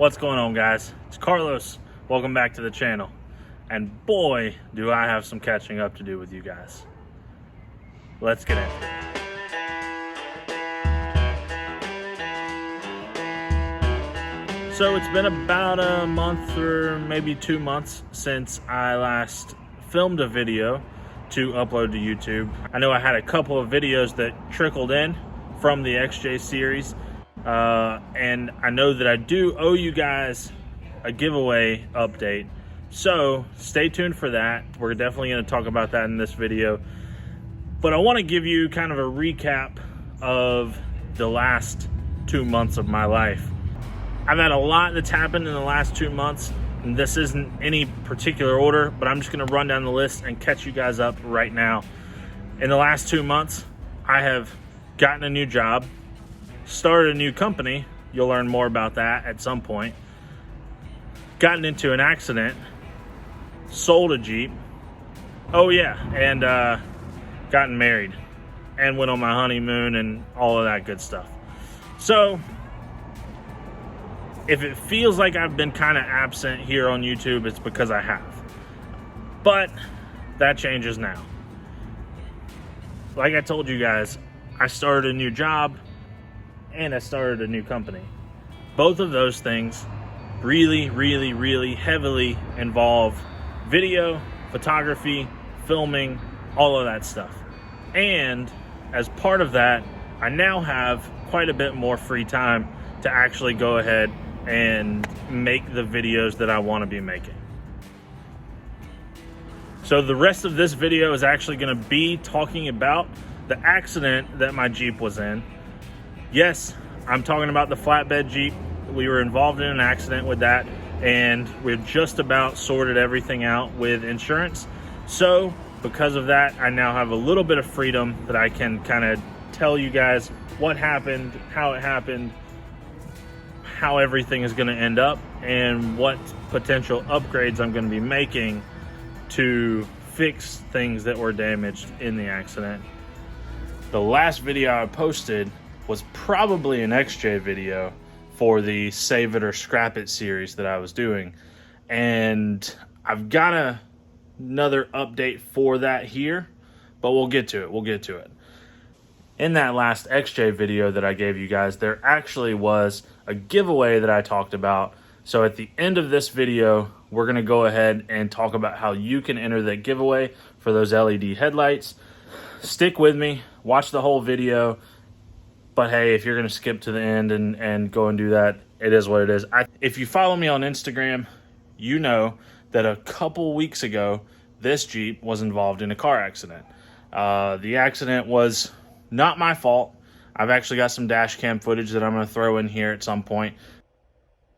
What's going on, guys? It's Carlos. Welcome back to the channel. And boy, do I have some catching up to do with you guys. Let's get into it. So it's been about a month or maybe 2 months since I last filmed a video to upload to YouTube. I know I had a couple of videos that trickled in from the XJ series, and I know that I do owe you guys a giveaway update, so stay tuned for that. We're definitely going to talk about that in this video, but I want to give you kind of a recap of the last 2 months of my life. I've had a lot that's happened in the last 2 months, and this isn't any particular order, but I'm just going to run down the list and catch you guys up right now. In the last 2 months, I have gotten a new job, started a new company. You'll learn more about that at some point. Gotten into an accident, sold a Jeep. Oh yeah, and gotten married and went on my honeymoon and all of that good stuff. So if it feels like I've been kind of absent here on YouTube, it's because I have. But that changes now. Like I told you guys, I started a new job and I started a new company. Both of those things really heavily involve video, photography, filming, all of that stuff. And as part of that, I now have quite a bit more free time to actually go ahead and make the videos that I want to be making. So the rest of this video is actually going to be talking about the accident that my Jeep was in. Yes, I'm talking about the flatbed Jeep. We were involved in an accident with that, and we've just about sorted everything out with insurance. So because of that, I now have a little bit of freedom that I can kind of tell you guys what happened, how it happened, how everything is going to end up, and what potential upgrades I'm going to be making to fix things that were damaged in the accident. The last video I posted was probably an XJ video for the Save It or Scrap It series that I was doing, and I've got another update for that here, but we'll get to it. In that last XJ video that I gave you guys, there actually was a giveaway that I talked about. So at the end of this video, we're going to go ahead and talk about how you can enter that giveaway for those LED headlights. Stick with me, watch the whole video. But hey, if you're going to skip to the end and go and do that, it is what it is. If you follow me on Instagram, you know that a couple weeks ago, this Jeep was involved in a car accident. The accident was not my fault. I've actually got some dash cam footage that I'm going to throw in here at some point.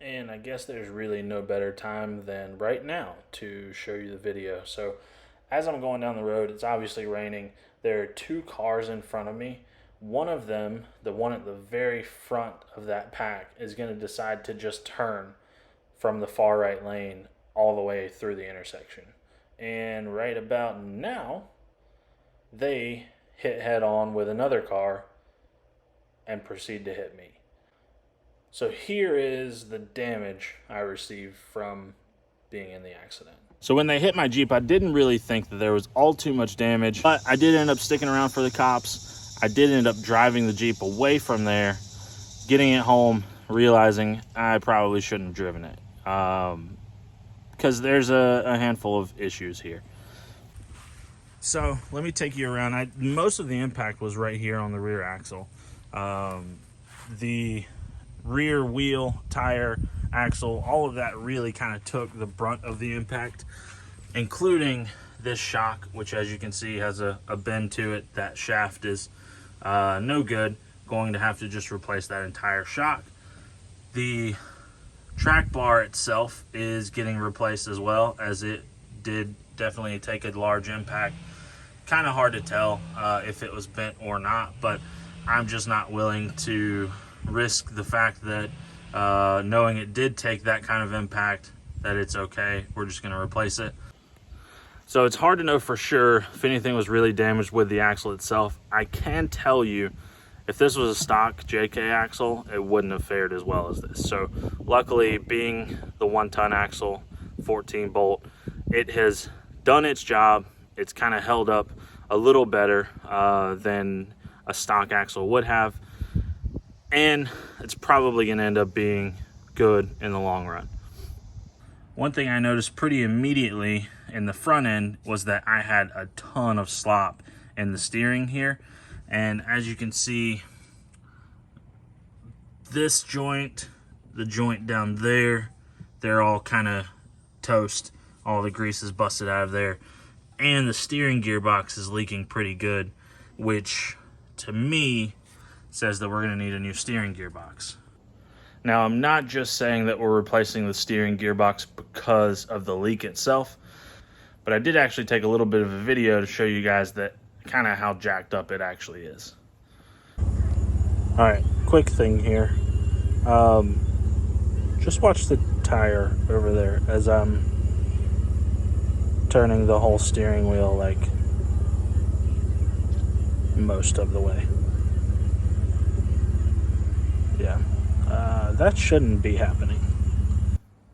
And I guess there's really no better time than right now to show you the video. So as I'm going down the road, it's obviously raining. There are 2 cars in front of me. One of them, the one at the very front of that pack, is going to decide to just turn from the far right lane all the way through the intersection. And right about now, they hit head on with another car and proceed to hit me. So here is the damage I received from being in the accident. So when they hit my Jeep, I didn't really think that there was all too much damage, but I did end up sticking around for the cops. I did end up driving the Jeep away from there, getting it home, realizing I probably shouldn't have driven it, because there's a handful of issues here. So let me take you around. Most of the impact was right here on the rear axle. The rear wheel, tire, axle, all of that really kind of took the brunt of the impact, including this shock, which as you can see has a bend to it. That shaft is no good. Going to have to just replace that entire shock. The track bar itself is getting replaced as well, as it did definitely take a large impact. Kind of hard to tell if it was bent or not, but I'm just not willing to risk the fact that knowing it did take that kind of impact, that it's okay. We're just going to replace it. So it's hard to know for sure if anything was really damaged with the axle itself. I can tell you If this was a stock JK axle, it wouldn't have fared as well as this. So luckily, being the 1-ton axle, 14 bolt, it has done its job. It's kind of held up a little better than a stock axle would have, and it's probably going to end up being good in the long run. One thing I noticed pretty immediately in the front end was that I had a ton of slop in the steering here. And as you can see, this joint, the joint down there, they're all kind of toast. All the grease is busted out of there. And the steering gearbox is leaking pretty good, which to me says that we're going to need a new steering gearbox. Now, I'm not just saying that we're replacing the steering gearbox because of the leak itself, but I did actually take a little bit of a video to show you guys that kind of how jacked up it actually is. All right, quick thing here. Just watch the tire over there as I'm turning the whole steering wheel like most of the way. Yeah, that shouldn't be happening.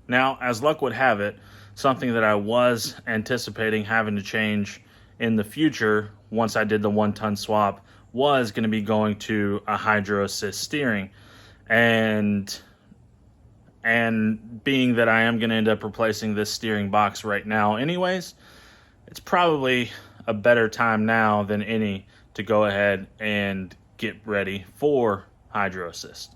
Now, as luck would have it, something that I was anticipating having to change in the future once I did the 1-ton swap was going to be going to a hydro assist steering. And being that I am going to end up replacing this steering box right now anyways, it's probably a better time now than any to go ahead and get ready for hydro assist.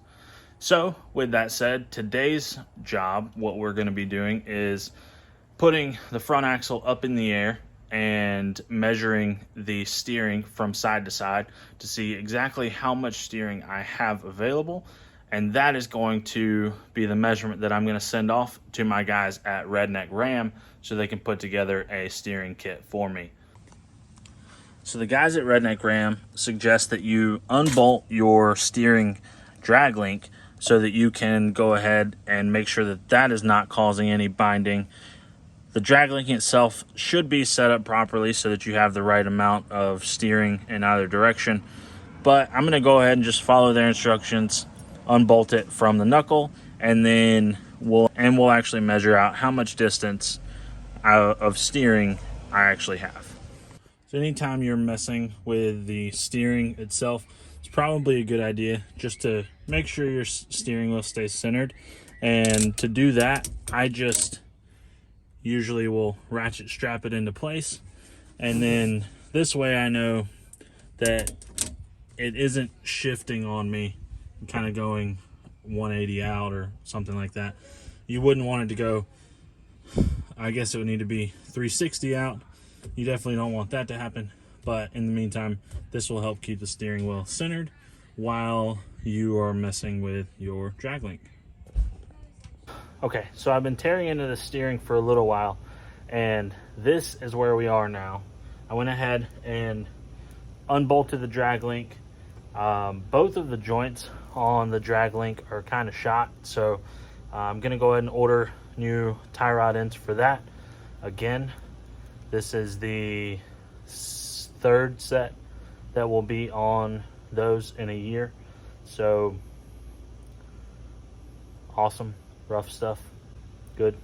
So with that said, today's job, what we're going to be doing is putting the front axle up in the air and measuring the steering from side to side to see exactly how much steering I have available. And that is going to be the measurement that I'm going to send off to my guys at Redneck Ram so they can put together a steering kit for me. So the guys at Redneck Ram suggest that you unbolt your steering drag link so that you can go ahead and make sure that that is not causing any binding. The drag link itself should be set up properly so that you have the right amount of steering in either direction. But I'm going to go ahead and just follow their instructions, unbolt it from the knuckle, and then we'll actually measure out how much distance of steering I actually have. So anytime you're messing with the steering itself, it's probably a good idea just to make sure your steering wheel stays centered. And to do that, I just usually will ratchet strap it into place. And then this way I know that it isn't shifting on me, kind of going 180 out or something like that. You wouldn't want it to go, I guess it would need to be 360 out. You definitely don't want that to happen. But in the meantime, this will help keep the steering wheel centered while you are messing with your drag link. Okay, so I've been tearing into the steering for a little while, and this is where we are now. I went ahead and unbolted the drag link. Both of the joints on the drag link are kind of shot, so I'm going to go ahead and order new tie rod ends for that. Again, this is the third set that will be on those in a year, so awesome. Rough stuff, good.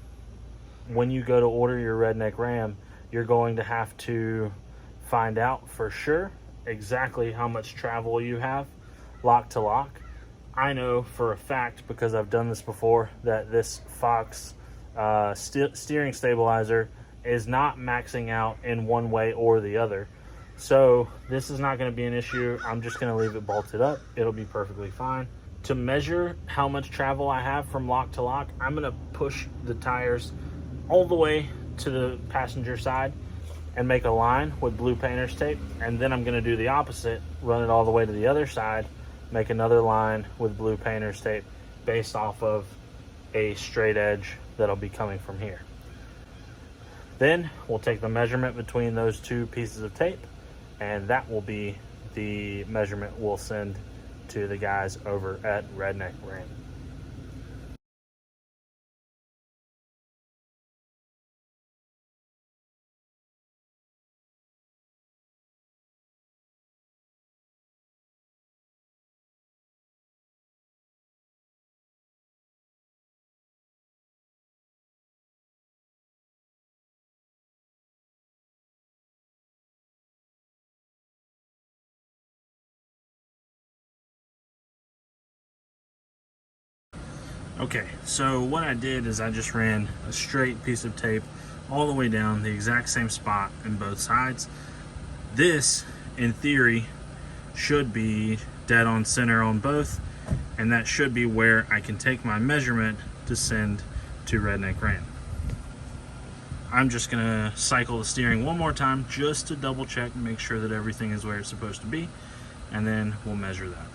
When you go to order your Redneck Ram, you're going to have to find out for sure exactly how much travel you have lock to lock. I know for a fact, because I've done this before, that this Fox steering stabilizer is not maxing out in one way or the other. So this is not going to be an issue. I'm just going to leave it bolted up. It'll be perfectly fine. To measure how much travel I have from lock to lock, I'm going to push the tires all the way to the passenger side and make a line with blue painter's tape. And then I'm going to do the opposite, run it all the way to the other side, make another line with blue painter's tape based off of a straight edge that'll be coming from here. Then we'll take the measurement between those two pieces of tape, and that will be the measurement we'll send to the guys over at Redneck Ram. Okay, so what I did is I just ran a straight piece of tape all the way down the exact same spot in both sides. This, in theory, should be dead on center on both, and that should be where I can take my measurement to send to Redneck Ram. I'm just gonna cycle the steering one more time just to double check and make sure that everything is where it's supposed to be, and then we'll measure that.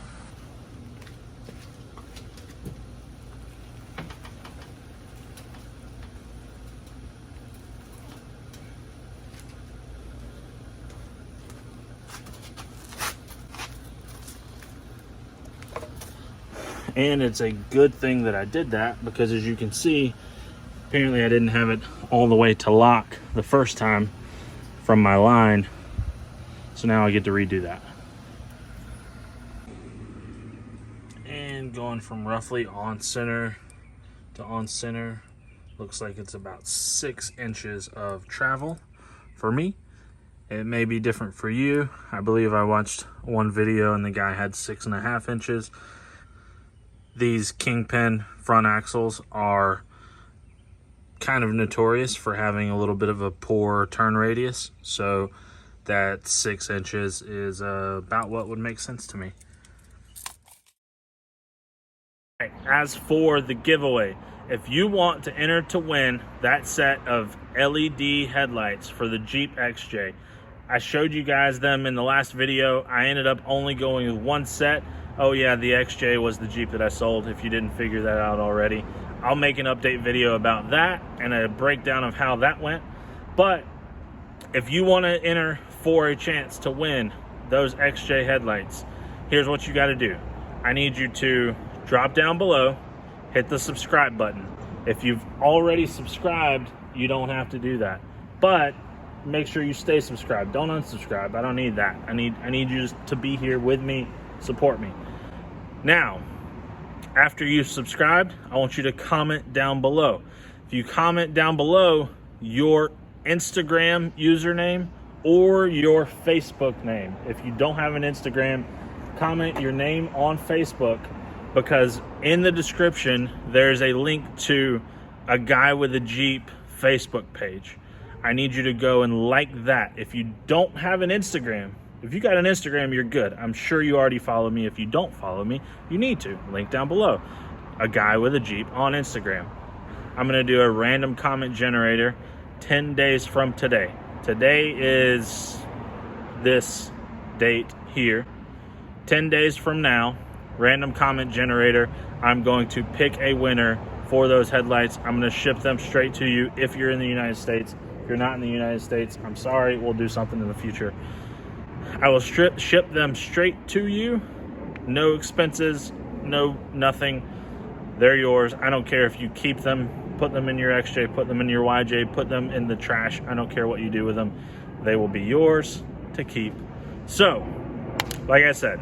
And it's a good thing that I did that, because as you can see, apparently I didn't have it all the way to lock the first time from my line. So now I get to redo that. And going from roughly on center to on center, looks like it's about 6 inches of travel for me. It may be different for you. I believe I watched one video and the guy had 6.5 inches. These Kingpin front axles are kind of notorious for having a little bit of a poor turn radius, so that 6 inches is about what would make sense to me. As for the giveaway, if you want to enter to win that set of LED headlights for the Jeep XJ, I showed you guys them in the last video. I ended up only going with one set. Oh yeah, the XJ was the Jeep that I sold, if you didn't figure that out already. I'll make an update video about that and a breakdown of how that went. But if you want to enter for a chance to win those XJ headlights, here's what you got to do. I need you to drop down below, hit the subscribe button. If you've already subscribed, you don't have to do that. But make sure you stay subscribed. Don't unsubscribe. I don't need that. I need you to be here with me, support me. Now, after you've subscribed, I want you to comment down below. If you comment down below your Instagram username or your Facebook name. If you don't have an Instagram, comment your name on Facebook, because in the description, there's a link to a Guy with a Jeep Facebook page. I need you to go and like that. If you don't have an Instagram, if you got an Instagram, you're good. I'm sure you already follow me. If you don't follow me, you need to. Link down below. A Guy with a Jeep on Instagram. I'm going to do a random comment generator 10 days from today. Today is this date here. 10 days from now, random comment generator. I'm going to pick a winner for those headlights. I'm going to ship them straight to you if you're in the United States. If you're not in the United States, I'm sorry. We'll do something in the future. I will ship them straight to you. No expenses, no nothing. They're yours. I don't care if you keep them, put them in your XJ, put them in your YJ, put them in the trash. I don't care what you do with them. They will be yours to keep. So, like I said,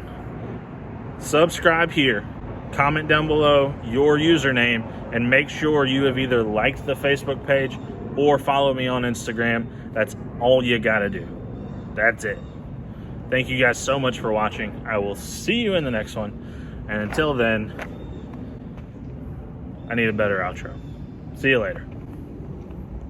subscribe here, comment down below your username, and make sure you have either liked the Facebook page or follow me on Instagram. That's all you gotta do. That's it. Thank you guys so much for watching. I will see you in the next one. And until then, I need a better outro. See you later.